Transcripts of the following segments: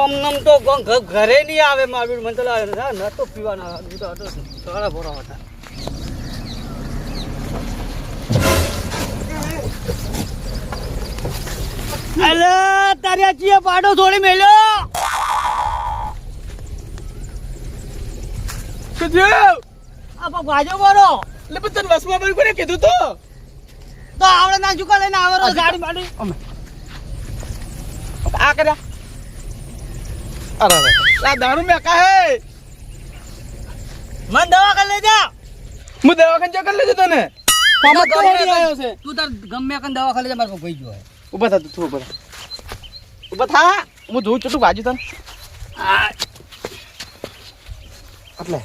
ઓમ નમ તો ઘરે નહીં આવે મારું મને તો ન તો પીવાના સારા ભરા હતા. અલે તારી ચીએ પાડો થોડી મેલ્યો કજે આ ભાજો બોલો એટલે પણ તને વસમાં ભાઈ કોને કીધું તો આવડે ના ચુકા લઈને આવેલો ગાડી માડી આ કર્યા અરે આ દારૂ મે કા હે મન દવાખાને લઈ જા. હું દવાખાને ચક્કર લેજો તને ફોર્મ તો હેડી આવ્યો છે. તું તાર ગમે કન દવાખાને લઈ જા મારો ભાઈ જો ઉભા થા તું ઉભા થા હું જોઉં ચટું વાજી તને એટલે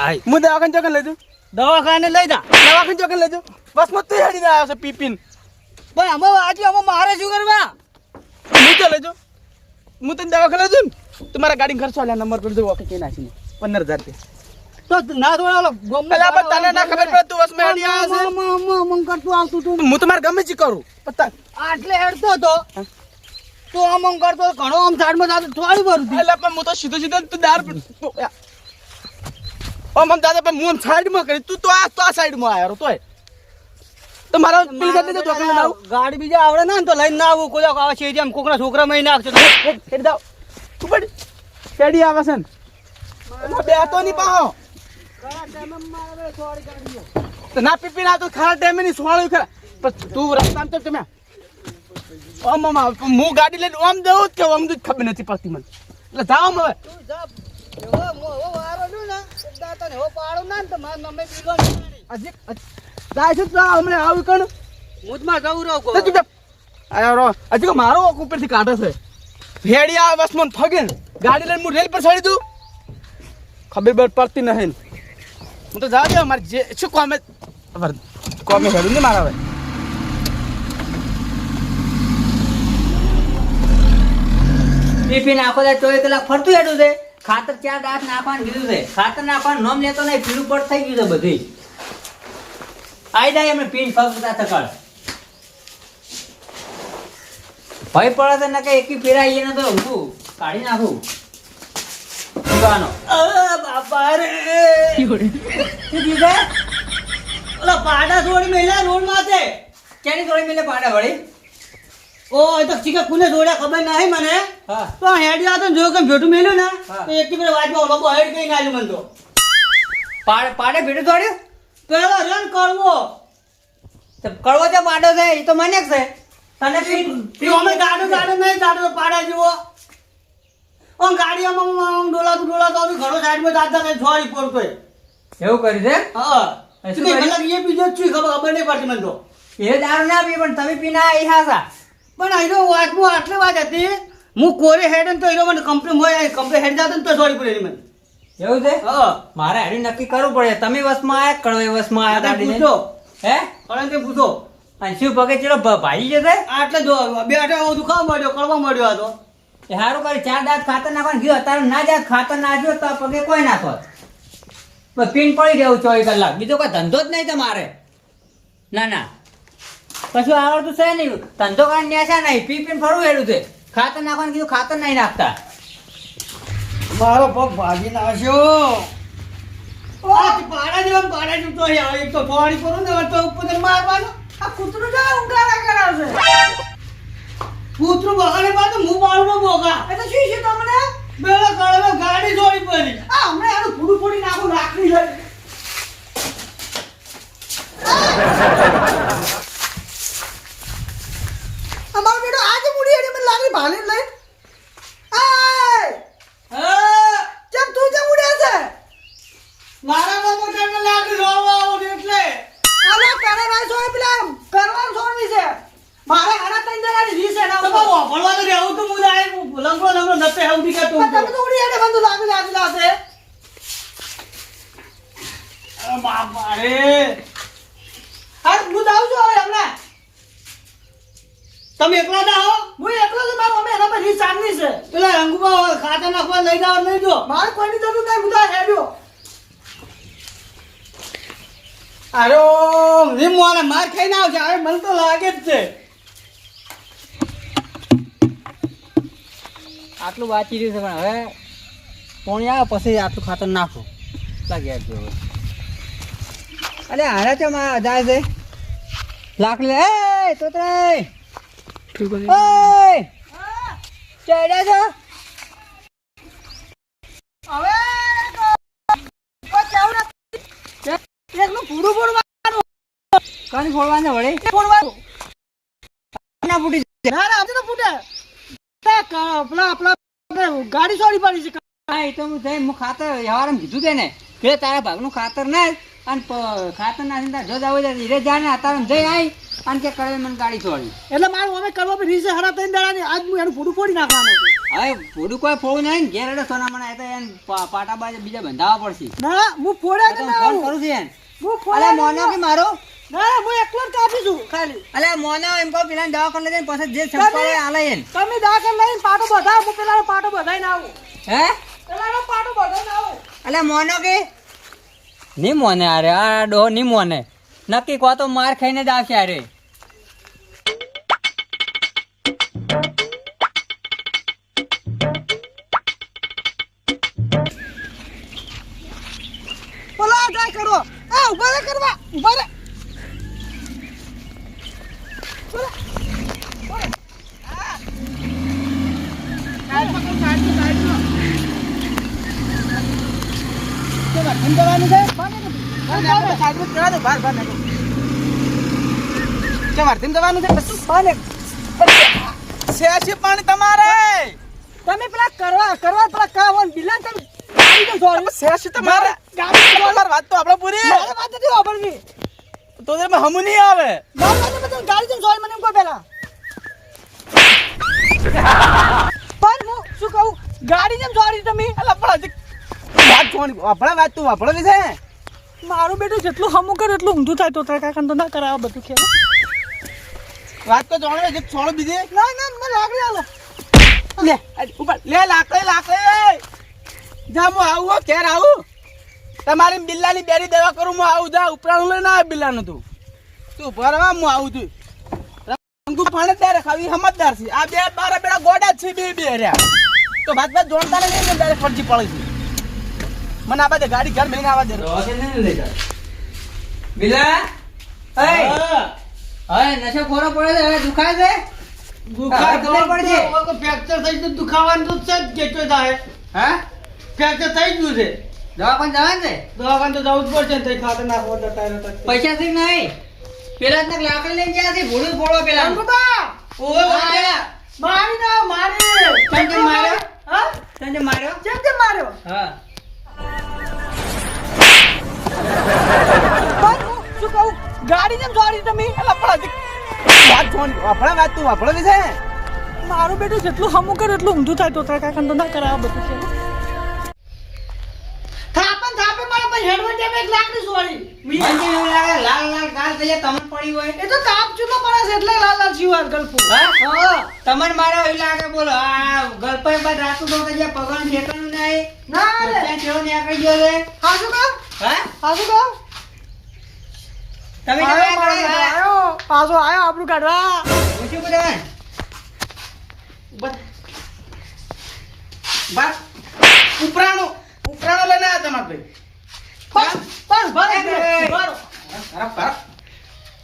આય હું દવાખાને ચક્કર લેજો દવાખાને લઈ જા. દવાખાને ચક્કર લેજો બસ મત તો હેડીને આવ્યો છે પીપીન પણ અમે આજે અમે મારે શું કરવા હું તો લેજો હું તને દવાખાને લેજો ને તમારા ગાડી ખર્ચો આલ્યા નંબર પર જો ઓકે કે નાખીને 15000 રૂપિયા તો ના થોડા ગમે અલા પણ તને ના ખબર પડે તું વસમાં હેડી આવ્યો છે મમ કરતું આવતું તું હું તમારે ગમે જ કરું પતા આટલે હેડતો તો તું આમ કરતો ઘણો આમ સાઈડમાં જાતો થોડી ભરું એટલે પણ હું તો સીધો તું દાર આમ દાદા પણ હું સાઈડમાં કરી તું તો આ સાઈડમાં આવ્યો તોય તો મારા પેલી ગાડી તો ચોકડી લાવ ગાડી બીજા આવડે ના તો લઈને ના આવું કોઈ આવે છે જેમ કોકના છોકરા માં નાખશે હેડ દાવ તું પડી હેડી આવે છે ને બે તો નહીં પાહો તો ના પીપી ના તો ખરા ટાઈમે ની સોળ્યું ખરા પણ તું રસ્તામાં તો તમે ઓમ હું ગાડી લઈને ઓમ દઉં કે ઓમ દૂધ ખબર નથી પડતી મને એટલે જાઓ હવે હજી જાય છે તો હમણાં આવ્યું કણ હજી મારો ઉપરથી કાઢે છે ભેડી આ બસમાં ફગે ગાડી લઈને હું રેલ પર ચડી દઉં ખબર પડતી નહીં હું તો જાવ દે મારે જે શું કોમે હેડું ને મારા હવે ટિફિન આખો દે 24 કલાક ફરતું હેડું છે ખાતર 4 દાંત નાખવાનું કીધું છે ખાતર નાખવાનું નોમ લેતો નહીં પીળું પડ થઈ ગયું છે બધી આઈ જાય એમને પીન ફગતા થકડ ભય પડે તો નકે એકી ફેરાઈ એને તો હું કાઢી નાખું દીવાનો બાપા રે શું કીધે ઓલા પાડા છોડી મેલ્યા રોડ માથે કેની છોડી મેલે પાડા વળી ઓ એ તો ચીકા કુને જોડ્યા ખબર નહીં મને તો હેડી આતો જો કે ભેટું મેલ્યું ને તો એકથી પેલા વાજમાં ઓલો બો હેડ કઈ નાલ્યું મને તો પાડે ભેટું દોડ્યું પેલો રન કરવો તો કરવો તો પાડો છે એ તો મને છે તને પી અમે ગાડો નહીં ગાડો પાડા જેવો ઓમ ગાડીમાં ડોલાતો ઘણો સાઈડમાં દાદા કઈ છોડી પડતો એવું કરી દે હા મતલબ એ બીજો છું ખબર નહીં પડતી મને તો એ દારૂ ના પી પણ તમે પીના એ હાસા પણ આઈરો વાતમાં આટલી વાત હતી હું કોરે હેડ તો એનો મને કંપની હોય કંપની હેડ જાતો તો છોડી પડે મને એવું છે હા મારે હેડી નક્કી કરવું પડે તમે વસમાં આયા કળવે વસમાં આયા ગાડી પૂછો હે કળવે તે પૂછો અને શિવ પગે ચલો ભાઈ જશે આટલે જો બે આટા દુખાવા મળ્યો કળવા મળ્યો આ તો એ હારું કરી 4 દાંત ખાતર નાખવાનું ગયો તારે ના જાત ખાતર નાખ્યો તો પગે કોઈ નાખો બસ પીન પડી રહેવું 24 કલાક બીજો કોઈ ધંધો જ નહીં તમારે ના કશું આવડતું છે નહીં ધંધો કાઢી ન્યાસા નહીં પીન ફરવું હેડું છે ખાતર નાખવાનું કીધું ખાતર નહીં નાખતા મારો પગ ભાગી નાખ્યો પાડા જેવા પાડા જૂતો એક તો થોડી કરું ને તો ઉપર મારવાનું આ કૂતરું જા ઊંઘારા કરાવશે કૂતરું બગાડે બાદ હું મારું બોગા એ તો શું છે તમને બેલા કળવે ગાડી જોડી પડી આ હમણાં આનું પૂરું પૂરી નાખું રાખડી જાય અમાર બેટો આજે મુડી એડી મને લાગી ભાલે લઈ આય હા કેમ તું જે મુડે છે મારા મોટરને લાગી રોવા આવો એટલે આલા કરે ના સોય પેલા કરવાનું છોડવી છે મારે આના તઈ જણાની રીસે ના તો ભણવા તો રહેવું તો મુદા આય લંગડો નતે હવડી કે તું તમે તો ઉડી એડે બંધુ લાગી લાશે અરે બાપા રે આ મુદા આવજો હવે હમણાં તમે એકલા ના હો હું એકલો છું મારો અમે એના પર રીસ ચાલની છે પેલા રંગુબા ખાતા નાખવા લઈ જાવ નહીં જો મારે કોઈની જરૂર નહીં મુદા હેડ્યો અરે રીમવાને માર ખાઈને આવશે હવે મને તો લાગે જ છે આટલું વાંચી રહ્યું છે પણ હવે પોણી આવે પછી આટલું ખાતર નાખો લાગ્યા જો અરે હારે છે માં જાય છે લાકડી એ તોતરાય ઓય ચડ્યા છો હવે એકનું પૂરું ફોડવાનું કાની ફોડવાને વળે ફોડવાનું ના ફૂટી ના ના આજે તો ફૂટે આપણા ગાડી છોડી પડી છે હા એ તો હું જઈ હું ખાતર વ્યવહારમાં કીધું તેને કે તારા ભાગનું ખાતર નાખ અને ખાતર નાખીને તાર જો જાવ ધીરે જા ને અત્યારે જઈ આવી અને કે કરે મને ગાડી છોડી એટલે મારું અમે કરવા પર રીસે હરા તઈને દાડાની આજ હું એનું ફોટું ફોડી નાખવાનું છે હવે ફોડું કોઈ ફોડું નહીં ને ઘેર સોના મને તો એને પાટા બાજુ બીજા બંધાવવા પડશે ના હું ફોડ્યા કે ના ફોન કરું છું એને હું અલે ફોડ્યા મોનો કે મારો ના હું એકલો જ કાપી છું ખાલી અલે મોનો એમ કહો પેલા દવા કરી લેજે પછી જે સંપાળે આલે એને તમે દાખલ લઈને પાટો બધાય હું પેલાનો પાટો બધાઈને આવું હે પેલાનો પાટો બધાઈને આવું અલે મોનો કે ની મોને અરે આ ડો ની મોને નક્કી કહો તો માર ખાઈને જ આવશે અરે બોલા ટ્રાય કરો આ ઉભા રે કરવા ઉભા રે બોલા બોલા સાઈડ પકડ સાઈડ તો વાટન જવાનું છે સાઈડ પર જવા દો બહાર બહાર નાખો કે વાટન જવાનું છે બધું પાને શેષી પાણી તમારે તમે પેલા કરવા પેલા કાવન બિલાન તમે ગાડી તો છોડ શેષી તમારે ગાડી તમાર વાત તો આપણે પૂરી મારે વાત નથી વાપરવી તો તે હમુ નહીં આવે મારે વાત તો ગાડી તો છોડ મને કો પેલા પણ હું શું કહું ગાડી જેમ છોડી તમે અલા પણ વાત છોડી આપણા વાત તું વાપરવી છે મારું બેટું જેટલું હમુ કરે એટલું ઊંધું થાય તો તારા કાકા તો ના કરાવે બધું ખેલ વાત તો જાણે જે છોડ બીજે ના ના મને લાકડી આલો લે ઉપર લે લાકડી જા હું આવું ઘેર આવું તમારી બિલ્લાની બેરી દવા કરું હું આવું જા ઉપરાણું લઈને આવે બિલ્લાનું તું ભરવા હું આવું તું રંગુ પાણીદાર ખાવી સમજદાર છે આ બે બારા બેડા ગોડા જ છે બે રહ્યા તો ભાત જોડતા નહીં ને ડાયરેક્ટ ફરજી પડે છે મને આ બાજુ ગાડી ઘર મેળીને આવવા દે બિલા હવે નશો ખોરો પડે છે હવે દુખાય છે ખબર પડશે ફ્રેક્ચર થઈ ગયું દુખાવાનું તો છે જ કેચો થાય હા ફ્રેક્ચર થઈ ગયું છે દવાખાને જવાનું છે દવાખાને તો જવું જ પડશે ને તઈ ખાતર નાખવા જતા પૈસા થી નહીં પેલા જ લાકડી લઈને જ્યાં છે ભૂલું ફોડો પેલા ઓય મારી ના મારી તને માર્યો હા તને માર્યો કેમ માર્યો હા શું કહું ગાડી જેમ છોડી તમે વાત છોડી વાત તું વાપરવી છે મારું બેટું જેટલું હમું કરે એટલું ઊંધું થાય તો તારા કાકા તો ના કરાવે બધું છે થાપે મારે પછી હેડમાં ટેપ એક લાકડી છોડી મને એવું લાગે લાલ લાલ ગાલ થઈ જાય તમને પડી હોય એ તો તાપ ચૂલો પડે છે એટલે લાલ લાલ જીવાલ ગલ્પું હા તમને મારો એવું લાગે બોલો આ ગલપાઈ બાદ રાતું તો જ્યાં પગન ઠેકાણું નહીં ના રે ત્યાં કેવો ને આકડી ગયો છે હાજુ કહો હા હાજુ કહો તમે આયો પાછો આયો આપણું કાઢવા પૂછ્યું બધા બસ ઉપરાણો લઈને આ તમારે ભાઈ બસ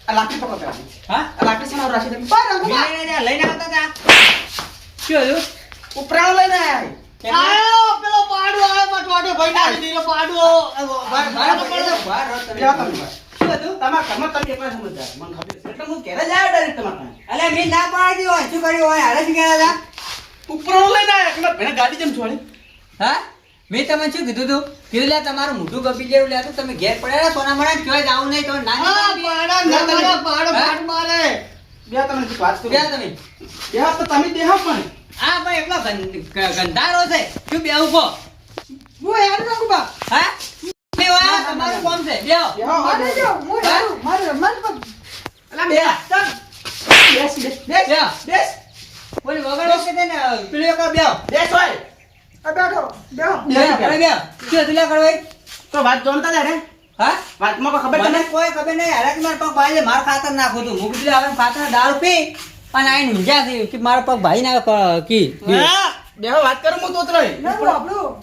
આ લાકડી પકડો પેલા હા આ લાકડી છે ને રાશી દે લઈને આવતા હતા શું હતું ઉપરાણો લઈને આયો પેલો પાડો આયો મટવાડો ભાઈ ના દીરો પાડો શું હતું તમાર ઘરમાં તમે એકલા સમજદાર મને ખબર છે એટલે હું ઘરે જાય ડાયરેક્ટ તમાર અલે મી ના પાડી હોય શું કર્યું હોય હારે શું ગયા હતા ઉપરાણો લઈને આયા એટલે ભેણે ગાડી જેમ છોડી હા મેં તમને શું કીધું તું કીધું લે તમારું મોઢું ગપી જેવું લે તમે ઘેર પડ્યા સોના મળે ક્યાં જાવું નહીં તો પાડો મારે બે તમને વાત કરું ગયા તમે બે તો તમે દેહો પણ હા પણ એટલો ગંધારો છે શું બેહું કો હું યાર નાખું બા હા બે વા તમારું કોમ છે બેહો મારે જો હું મારે મન પર અલા બે ચાલ બેસ ઓલી વગર કે ને પેલો એક બેહો બેસ હોય આ બેઠો બેહો બેહો શું તુલા કરવાય તો વાત જોણતા જા રે હા વાતમાં કોઈ ખબર મને તને કોઈ ખબર નહીં હારે મારા પગ ભાઈ માર ખાતર નાખું તું મૂકી દીધું હવે ખાતર દારૂ પી અને આઈને ઊંઝા થઈ કે મારા પગ ભાઈ ના કી હા બેહો વાત કરું હું તોતરો ના બાપડું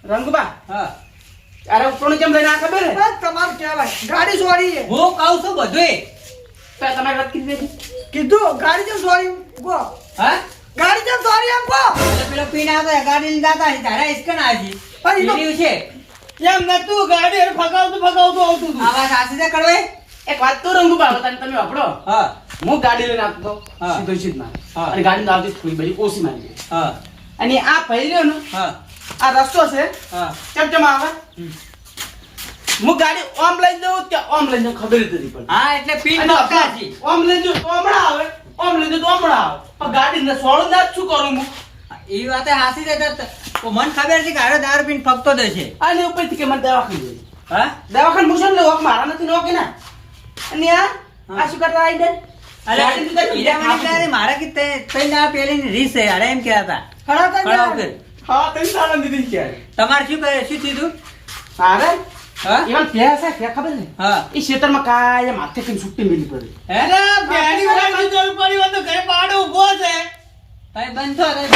રંગબા હા અરે ઉપરનું કેમ લઈને આ ખબર હે બસ તમારું કહેવાય ગાડી ચોરી છે હું કહું છું બધુંય. તો તમારી વાત કીધી હતી. કીધું ગાડી જેમ ચોરી ગો હા ગાડી જેમ ચોરી એમ ગો એટલે પેલો પીને આવતો હોય, ગાડી લઈને જાતા હશે, તારા હિસકા ના હજી. પણ ઈ તો- પીર્યું છે. એમ નતું ગાડી હવે ફગાવતું આવતું હતું આ વાત સાચી છે કડવે? એક વાત તો રંગબા બતાને તમે વાપરો હા હું ગાડી લઈને આવતો હા. સીધો સીધમાં હા. અને ગાડી આવતી થોડી બધી ઓછી મારી ગઈ. હા અને આ પહેર્યો ને હા આ રસ્તો છે હા ચમ આવે હમ. હું ગાડી ઓમ લઈ જઉં કે ઓમ લઈ જઉં ખબર જ નથી પડતી. હા એટલે પીન અને નોખતા હજી. ઓમ લઈ જઉં તો હમણાં આવે ઓમ લઈ જઉં તો હમણાં આવે પણ ગાડી ને સોળું ના જ શું કરું હું એ વાતે હાસી છે તો મને ખબર છે કે હારો દારૂ પીને ફગતો જ છે. આને ઉપરથી કે મને દવાખાને લઈ જાઓ. હા દવાખાને મૂકશો ને વોક મારા નથી નો કે ના અને આ શું કરતા આવી દે અરે ઈરા મને ક્યારે મારા કે તઈ ના પેલી રીસ છે અરે એમ કહેતા ખરા હતા. કરી ખરાબ દે. છે. હા તઈ સારા દીધી ક્યારે તમારે શું કરે શું થયું? અરે હા એમાં ભેંસ છે કે ખબર ને હા એ ખેતરમાં કાયમ માથે કઈ છૂટી મેલી પડે અરે બેની વાળી જરૂર પડી હોય તો ઘરે પાડો ઊભો છે. તઈ બંધો અને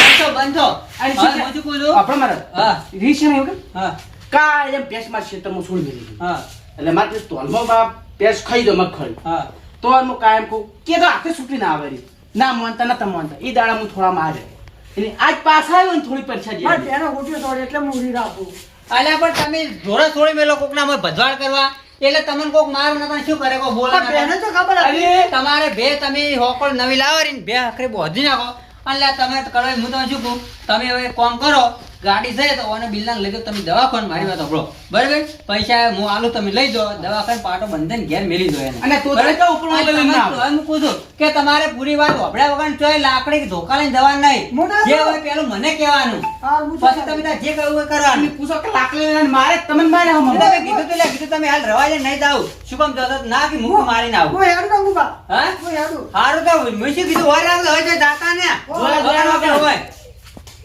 હા શું હું શું કહું છું? આપણે મારા હા રીસ છે ને એવું કે હા કાયમ ભેંસ માં ખેતરમાં છોડી મેલી હા એટલે મારે તોલમાં બાપ ભેંસ ખાઈ દો મગફળી હા તો હું કાયમ કહું કે તો આખે છૂટી ના આવે રી. ના માનતા નતા માનતા એ દાડા હું થોડા મારે એટલે આજ પાછા આવ્યો ને થોડી પરીક્ષા મારે જેવી. પેનો ગોટિયો ચોરી એટલે હું ઉડી રાખું અલ્યા પણ તમે જોડે છોડી મેલો કોક ના ભજવાડ કરવા એટલે તમને કોક માર નતા શું કરે કો બોલે પણ પેને તો ખબર હતી અરે તમારે બે તમે હોકળ નવી લાવો ને બે આખરે બોધી નાખો એટલે તમે કરો હું તમને શું કહું તમે હવે કોમ કરો ગાડી છે તો ઓને બિલના લઈ દો તમે દવાખાને મારી વાત સાંભળો બરાબર પૈસા હું આલું તમે લઈ દો દવાખાને પાટો બંધીને ઘેર મેલી દો એને અને તું તો બરાબર? તો ઉપર અને લઈને તમે આવો. તો એમ કહું છું કે તમારે પૂરી વાત હોભળ્યા વગર ચોય લાકડી કે ધોકા લઈને જવાનું નહીં મોટા જે છો. હોય પેલું મને કહેવાનું હા હું પછી તમે તાર જે કહ્યું એ તમે કરવાનું પૂછો કે લાકડી લઈને મારે જ તમને મારે હમ એટલે તમે કીધું તો લે, કીધું તમે હાલ રવા જાય નહીં જાવ શું કામ જતો ના કે મૂકું મારીને આવું હું હેડું કાંગુ બા હા હું હેડું હારું તો મેં શું કીધું હોય રાત હોય તો જાતા ને જોયા જોયા હોય હોય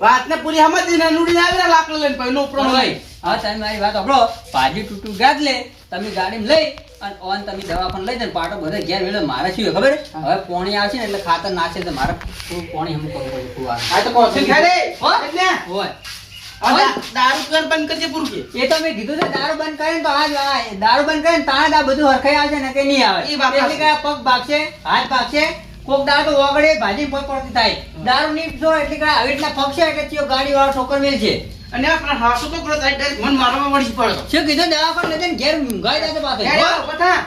વાતને પૂરી સમજી ને નુડી આવી ને લાકડી લઈને પછી નો ઉપરો હોય હા તમે મારી વાત સાંભળો ભાજી તૂટું ગાજ લે તમે ગાડીમાં લઈ અને ઓન તમે દવાખાને લઈ જાય પાટો બધે ઘેર વેલો મારે શું હોય ખબર છે? હવે પોણી આવશે ને એટલે ખાતર નાખશે તો મારે થોડું પોણી હમ કરવું પડે ફુવારું. આ તો કોશિશ કરે હો? એટલે હોય આ દારૂ પીવાનું બંધ કરજે પૂરું કે એ તો મેં કીધું છે દારૂ બંધ કરીને તો આજ દારૂ બંધ કરીને તાણે જ આ બધું હરખાઈ આવશે ને કે નહીં આવે ઈ વાત એટલે કે આ પગ ભાગશે હાથ ભાગશે કોક દાળ તો ઓગળે ભાજી પર પડતી થાય દારૂ નીટ જો એટલે કે આવી રીતના પગશે એટલે ચિયો ગાડી વાળો ઠોકર મેલ છે અને આપણે હાસો તો કરો ડાયરેક્ટ મન મારવા વળી પડે શું કીધું દવાખાને લઈ જઈને ઘેર ઊંઘાઈ જાય પાછો હેડો, બધા